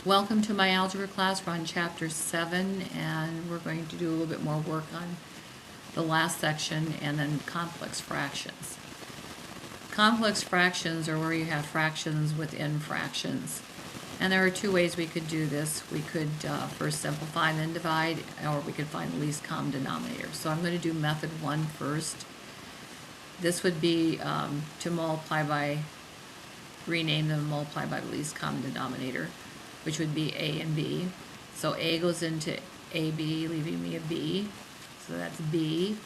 Welcome to my algebra class. We're on chapter 7 and we're going to do a little bit more work on the last section and then complex fractions. Complex fractions are where you have fractions within fractions. And there are two ways we could do this. We could first simplify and then divide, or we could find the least common denominator. So I'm going to do method 1 first. This would be to multiply by, rename them and multiply by the least common denominator, which would be a and b. So a goes into ab, leaving me a b. So that's b.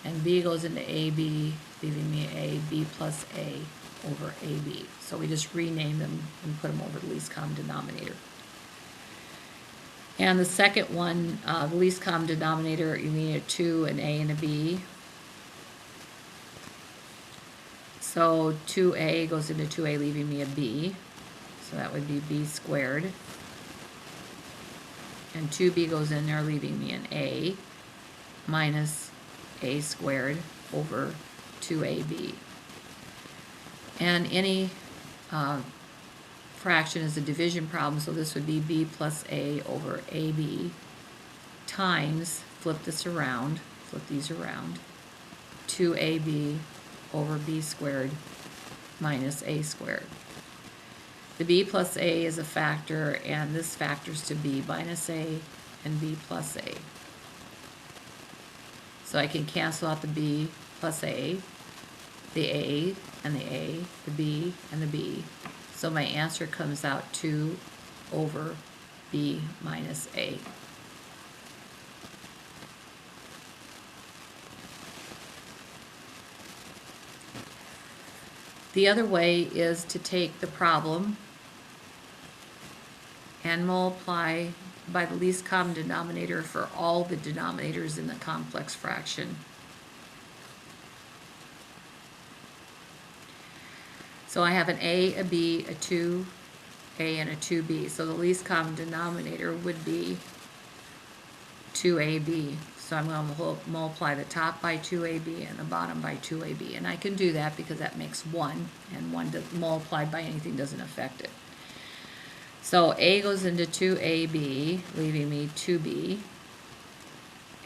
And b goes into ab, leaving me a b plus a over ab. So we just rename them and put them over the least common denominator. And the second one, the least common denominator, you need a 2, an a, and a b. So 2a goes into 2a, leaving me a b. So that would be b squared. And 2b goes in there, leaving me an a minus a squared over 2ab. And any fraction is a division problem, so this would be b plus a over ab times, flip this around, flip these around, 2ab over b squared minus a squared. The b plus a is a factor, and this factors to b minus a and b plus a. So I can cancel out the b plus a, the a and the a, the b and the b. So my answer comes out 2 over b minus a. The other way is to take the problem and multiply by the least common denominator for all the denominators in the complex fraction. So I have an a, a b, a 2a, and a 2b. So the least common denominator would be 2ab. So I'm going to multiply the top by 2ab and the bottom by 2ab. And I can do that because that makes 1, and 1 multiplied by anything doesn't affect it. So a goes into 2ab, leaving me 2b,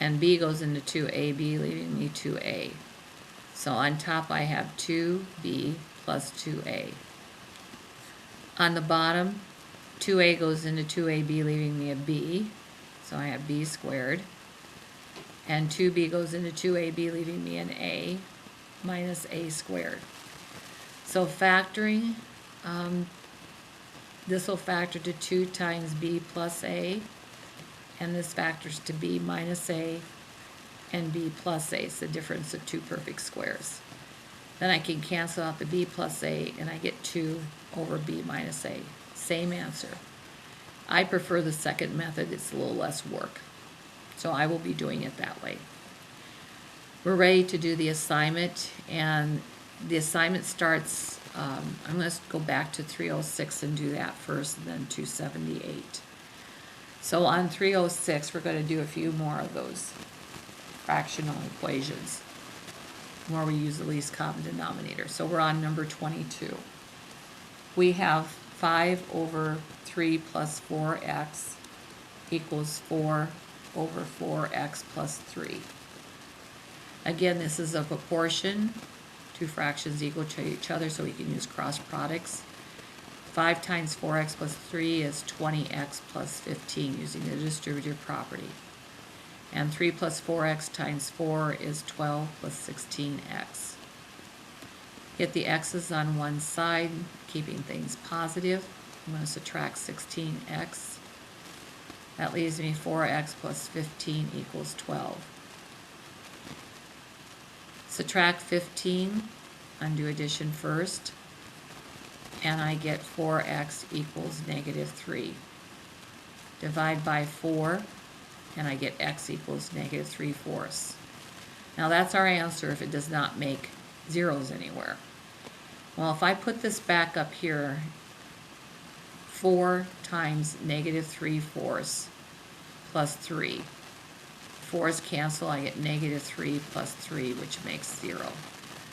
and b goes into 2ab, leaving me 2a. So on top I have 2b plus 2a. On the bottom, 2a goes into 2ab, leaving me a b, so I have b squared. And 2b goes into 2ab, leaving me an a minus a squared. So factoring, this will factor to 2 times b plus a, and this factors to b minus a and b plus a. It's the difference of two perfect squares. Then I can cancel out the b plus a, and I get 2 over b minus a. Same answer. I prefer the second method. It's a little less work. So I will be doing it that way. We're ready to do the assignment, and the assignment starts, I'm going to go back to 306 and do that first, and then 278. So on 306, we're going to do a few more of those fractional equations where we use the least common denominator. So we're on number 22. We have 5 over 3 plus 4x equals 4 over 4x plus 3. Again, this is a proportion. Two fractions equal to each other, so we can use cross products. 5 times 4x plus 3 is 20x plus 15 using the distributive property. And 3 plus 4x times 4 is 12 plus 16x. Get the x's on one side, keeping things positive. I'm going to subtract 16x. That leaves me 4x plus 15 equals 12. Subtract 15, undo addition first, and I get 4x equals negative 3. Divide by 4, and I get x equals negative 3/4. Now that's our answer if it does not make zeros anywhere. Well, if I put this back up here, 4 times negative 3/4 plus 3. 4's cancel, I get negative 3 plus 3, which makes 0.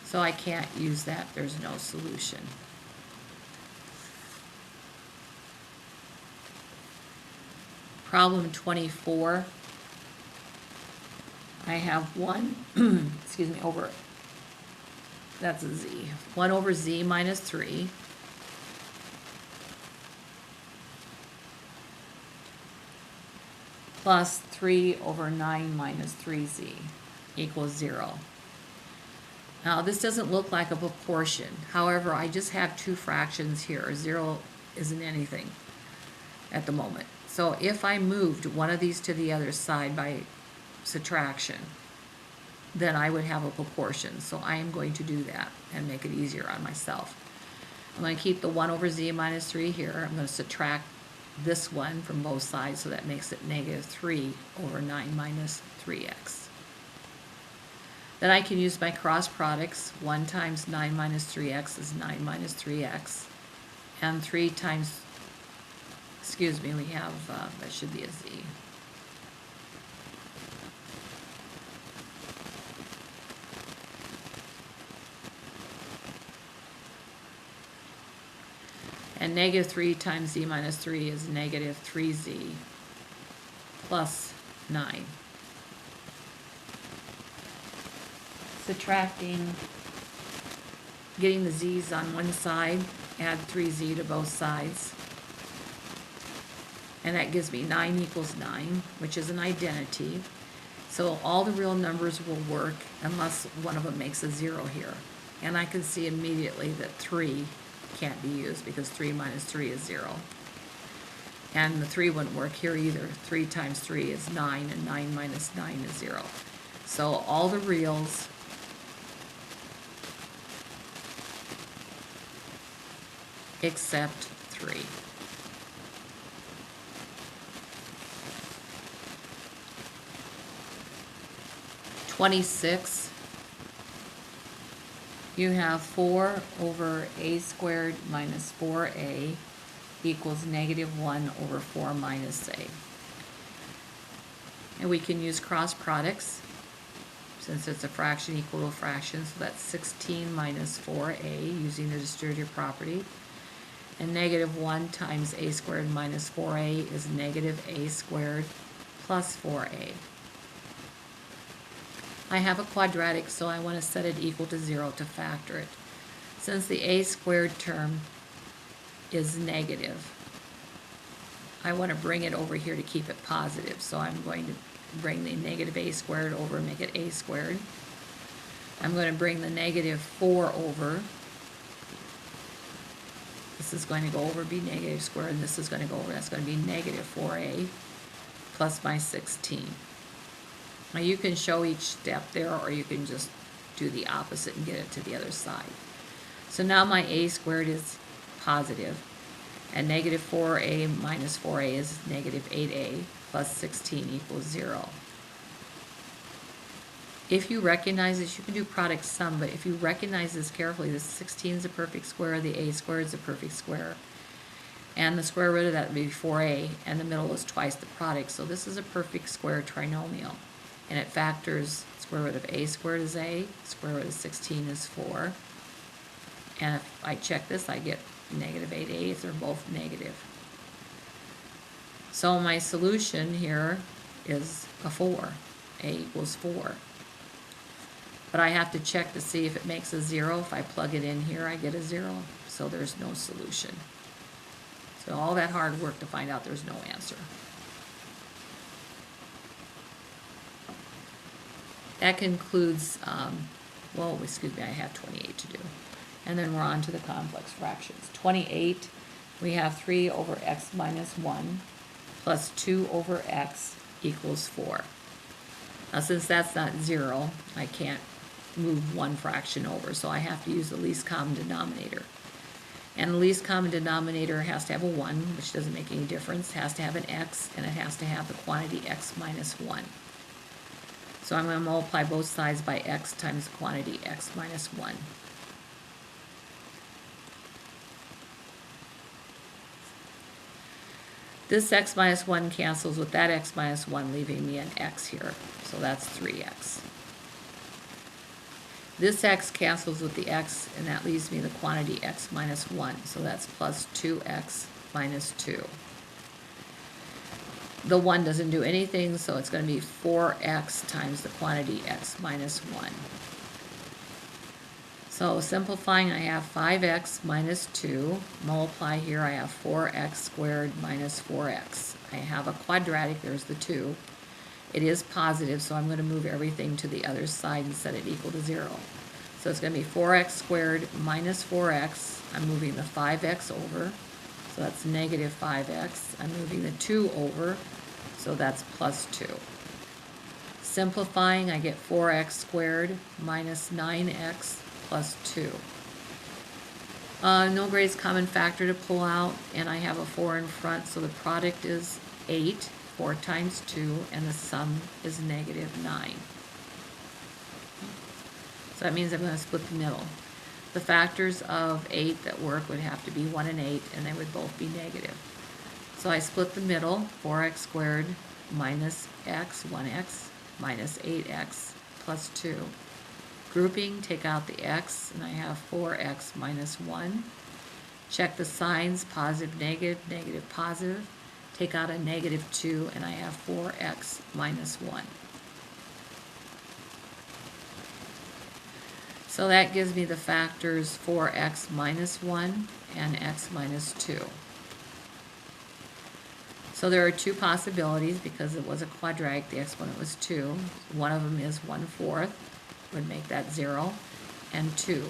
So I can't use that, there's no solution. Problem 24. I have 1, excuse me, over, that's a z. 1 over z minus 3 plus 3 over 9 minus 3z equals 0. Now this doesn't look like a proportion. However, I just have two fractions here. 0 isn't anything at the moment. So if I moved one of these to the other side by subtraction, then I would have a proportion. So I am going to do that and make it easier on myself. I'm going to keep the 1 over z minus 3 here. I'm going to subtract this one from both sides, so that makes it negative 3 over 9 minus 3x. Then I can use my cross products. 1 times 9 minus 3x is 9 minus 3x. And 3 times, excuse me, we have, that should be a z. And negative 3 times z minus 3 is negative 3z plus 9. Subtracting, getting the z's on one side, add 3z to both sides. And that gives me 9 equals 9, which is an identity. So all the real numbers will work unless one of them makes a 0 here. And I can see immediately that 3 can't be used because 3 minus 3 is 0. And the 3 wouldn't work here either. 3 times 3 is 9, and 9 minus 9 is 0. So all the reals except 3. (26) You have 4 over a squared minus 4a equals negative 1 over 4 minus a. And we can use cross products since it's a fraction equal to a fraction. So that's 16 minus 4a using the distributive property. And negative 1 times a squared minus 4a is negative a squared plus 4a. I have a quadratic, so I want to set it equal to 0 to factor it. Since the a squared term is negative, I want to bring it over here to keep it positive. So I'm going to bring the negative a squared over and make it a squared. I'm going to bring the negative 4 over. This is going to go over, be negative squared, and this is going to go over. That's going to be negative 4a plus my 16. Now you can show each step there, or you can just do the opposite and get it to the other side. So now my a squared is positive, and negative 4a minus 4a is negative 8a plus 16 equals 0. If you recognize this, you can do product sum, but if you recognize this carefully, the 16 is a perfect square, the a squared is a perfect square, and the square root of that would be 4a, and the middle is twice the product. So this is a perfect square trinomial. And it factors square root of a squared is a, square root of 16 is 4. And if I check this, I get negative 8a if they're both negative. So my solution here is a 4. A equals 4. But I have to check to see if it makes a 0. If I plug it in here, I get a 0. So there's no solution. So all that hard work to find out there's no answer. That concludes, well, excuse me, I have 28 to do. And then we're on to the complex fractions. 28, we have 3 over x minus 1 plus 2 over x equals 4. Now, since that's not 0, I can't move one fraction over, so I have to use the least common denominator. And the least common denominator has to have a 1, which doesn't make any difference. It has to have an x, and it has to have the quantity x minus 1. So I'm going to multiply both sides by x times the quantity x minus 1. This x minus 1 cancels with that x minus 1, leaving me an x here. So that's 3x. This x cancels with the x, and that leaves me the quantity x minus 1. So that's plus 2x minus 2. the 1 doesn't do anything, so it's going to be 4x times the quantity x minus 1. So simplifying, I have 5x minus 2. Multiply here, I have 4x squared minus 4x. I have a quadratic, there's the 2. It is positive, so I'm going to move everything to the other side and set it equal to 0. So it's going to be 4x squared minus 4x. I'm moving the 5x over, so that's negative 5x. I'm moving the 2 over, so that's plus 2. Simplifying, I get 4x squared minus 9x plus 2. No greatest common factor to pull out, and I have a 4 in front, so the product is 8, 4 times 2, and the sum is negative 9. So that means I'm going to split the middle. The factors of 8 that work would have to be 1 and 8, and they would both be negative. So I split the middle, 4x squared minus x, 1x, minus 8x plus 2. Grouping, take out the x, and I have 4x minus 1. Check the signs, positive, negative, negative, positive. Take out a negative 2, and I have 4x minus 1. So that gives me the factors 4x minus 1 and x minus 2. So there are two possibilities because it was a quadratic, the exponent was 2. One of them is 1/4, would make that 0, and 2.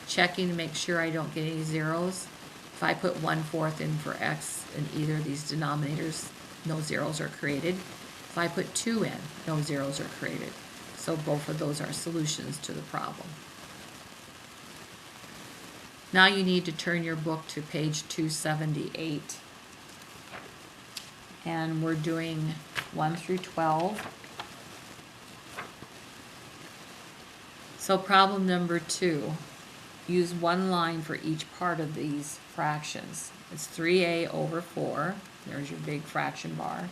Checking to make sure I don't get any zeros. If I put 1/4 in for x in either of these denominators, no zeros are created. If I put 2 in, no zeros are created. So both of those are solutions to the problem. Now you need to turn your book to page 278. And we're doing 1 through 12. So problem number 2. Use one line for each part of these fractions. It's 3a over 4. There's your big fraction bar.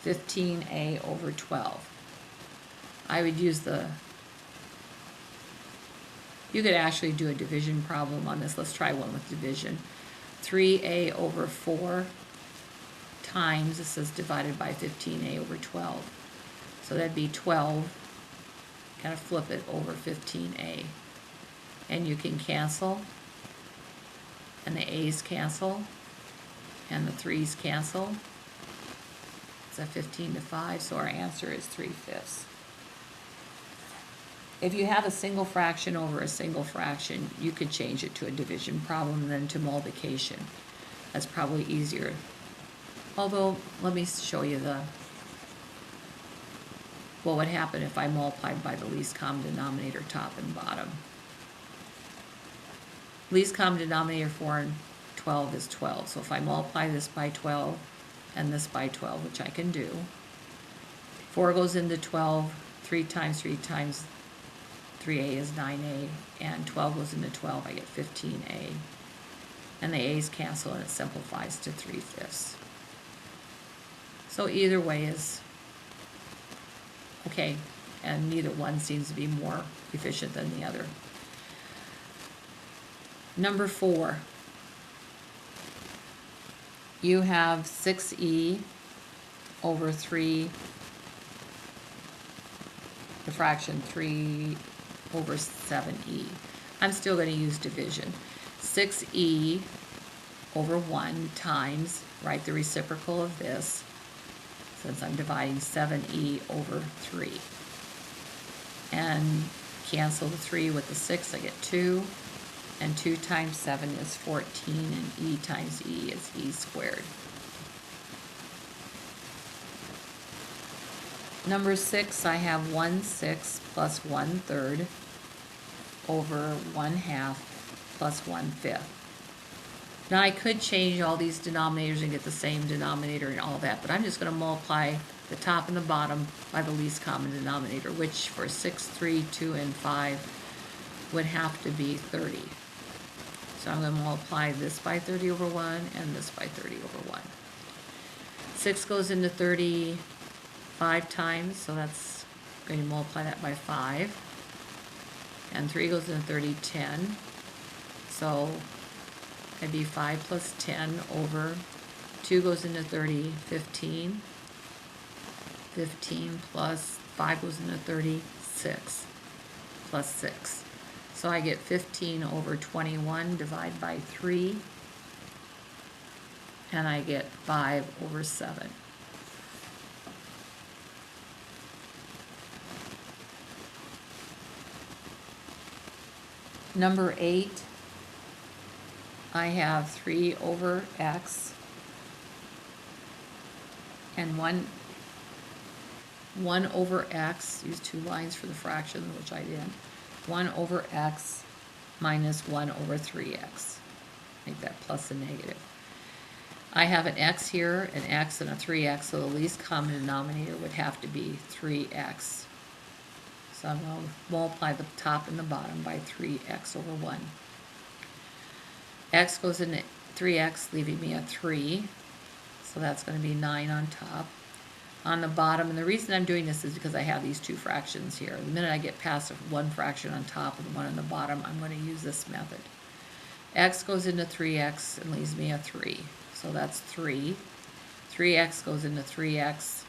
15a over 12. I would use you could actually do a division problem on this. Let's try one with division. 3a over 4 times, this is divided by 15a over 12. So that'd be 12, kind of flip it over 15a. And you can cancel, and the a's cancel, and the 3's cancel. It's a 15 to 5, so our answer is 3/5. If you have a single fraction over a single fraction, you could change it to a division problem than to multiplication. That's probably easier. Although, let me show you what would happen if I multiplied by the least common denominator, top and bottom. Least common denominator 4 and 12 is 12. So if I multiply this by 12 and this by 12, which I can do, 4 goes into 12, 3 times 3 times 3a is 9a, and 12 goes into 12, I get 15a. And the a's cancel and it simplifies to 3/5. So either way is okay, and neither one seems to be more efficient than the other. Number 4. You have 6e over 3, the fraction 3 over 7e. I'm still going to use division. 6e over 1 times, write the reciprocal of this, since I'm dividing 7e over 3. And cancel the 3 with the 6, I get 2. And 2 times 7 is 14, and e times e is e squared. Number 6, I have 1/6 plus 1/3 over 1/2 plus 1/5. Now I could change all these denominators and get the same denominator and all that, but I'm just going to multiply the top and the bottom by the least common denominator, which for 6, 3, 2, and 5 would have to be 30. So I'm going to multiply this by 30 over 1 and this by 30 over 1. 6 goes into 30 5 times, so that's going to multiply that by 5. And 3 goes into 30 10. So it'd be 5 plus 10 over 2 goes into 30, 15. 15 plus 5 goes into 30, 6 plus 6. So I get 15 over 21 divided by 3, and I get 5 over 7. Number 8, I have 3 over x and 1 over x, use 2 lines for the fraction, which I did. 1 over x minus 1 over 3x. Make that plus and negative. I have an x here, an x, and a 3x, so the least common denominator would have to be 3x. So I'm going to multiply the top and the bottom by 3x over 1. X goes into 3x, leaving me a 3. So that's going to be 9 on top. On the bottom, and the reason I'm doing this is because I have these 2 fractions here. The minute I get past 1 fraction on top and 1 on the bottom, I'm going to use this method. X goes into 3x and leaves me a 3. So that's 3. 3x goes into 3x,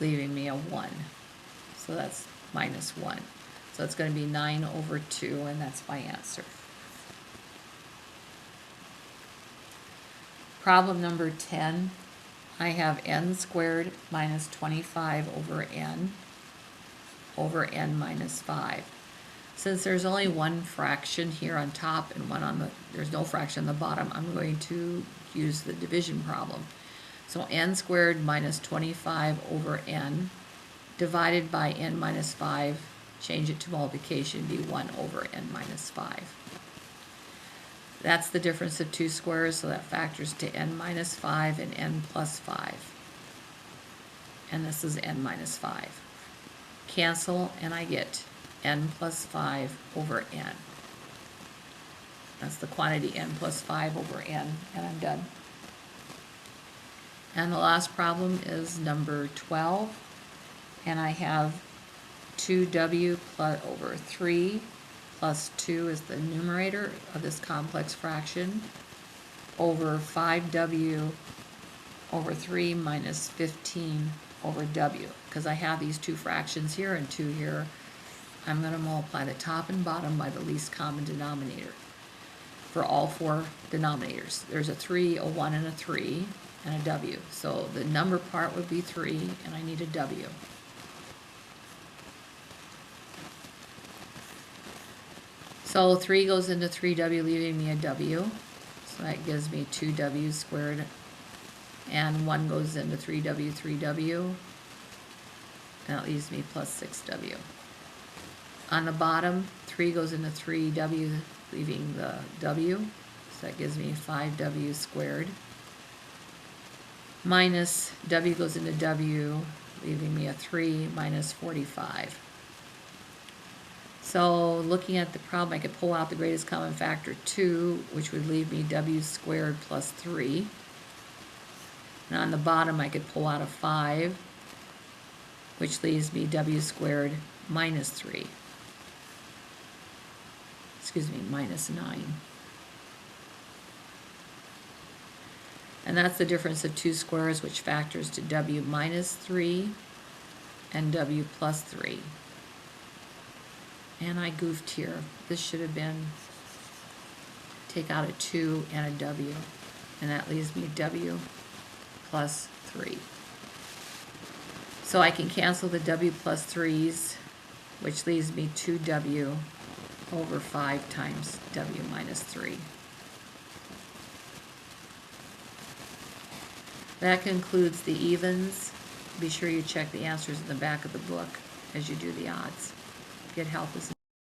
leaving me a 1. So that's minus 1. So it's going to be 9 over 2, and that's my answer. Problem number 10. I have n squared minus 25 over n minus 5. Since there's only 1 fraction here on top and 1 on the, there's no fraction on the bottom, I'm going to use the division problem. So n squared minus 25 over n divided by n minus 5, change it to multiplication, be 1 over n minus 5. That's the difference of 2 squares, so that factors to n minus 5 and n plus 5. And this is n minus 5. Cancel, and I get n plus 5 over n. That's the quantity n plus 5 over n, and I'm done. And the last problem is number 12, and I have 2w plus over 3 plus 2 is the numerator of this complex fraction, over 5w over 3 minus 15 over w. Because I have these 2 fractions here and 2 here, I'm going to multiply the top and bottom by the least common denominator for all 4 denominators. There's a 3, a 1, and a 3, and a w. So the number part would be 3, and I need a w. So 3 goes into 3w, leaving me a w. So that gives me 2w squared. And 1 goes into 3w, 3w. And that leaves me plus 6w. On the bottom, 3 goes into 3w, leaving the w. So that gives me 5w squared. Minus w goes into w, leaving me a 3 minus 45. So looking at the problem, I could pull out the greatest common factor 2, which would leave me w squared plus 3. And on the bottom, I could pull out a 5, which leaves me w squared minus 3. Excuse me, minus 9. And that's the difference of 2 squares, which factors to w minus 3 and w plus 3. And I goofed here. This should have been, take out a 2 and a w, and that leaves me w plus 3. So I can cancel the w plus 3's, which leaves me 2w over 5 times w minus 3. That concludes the evens. Be sure you check the answers in the back of the book as you do the odds. Get help.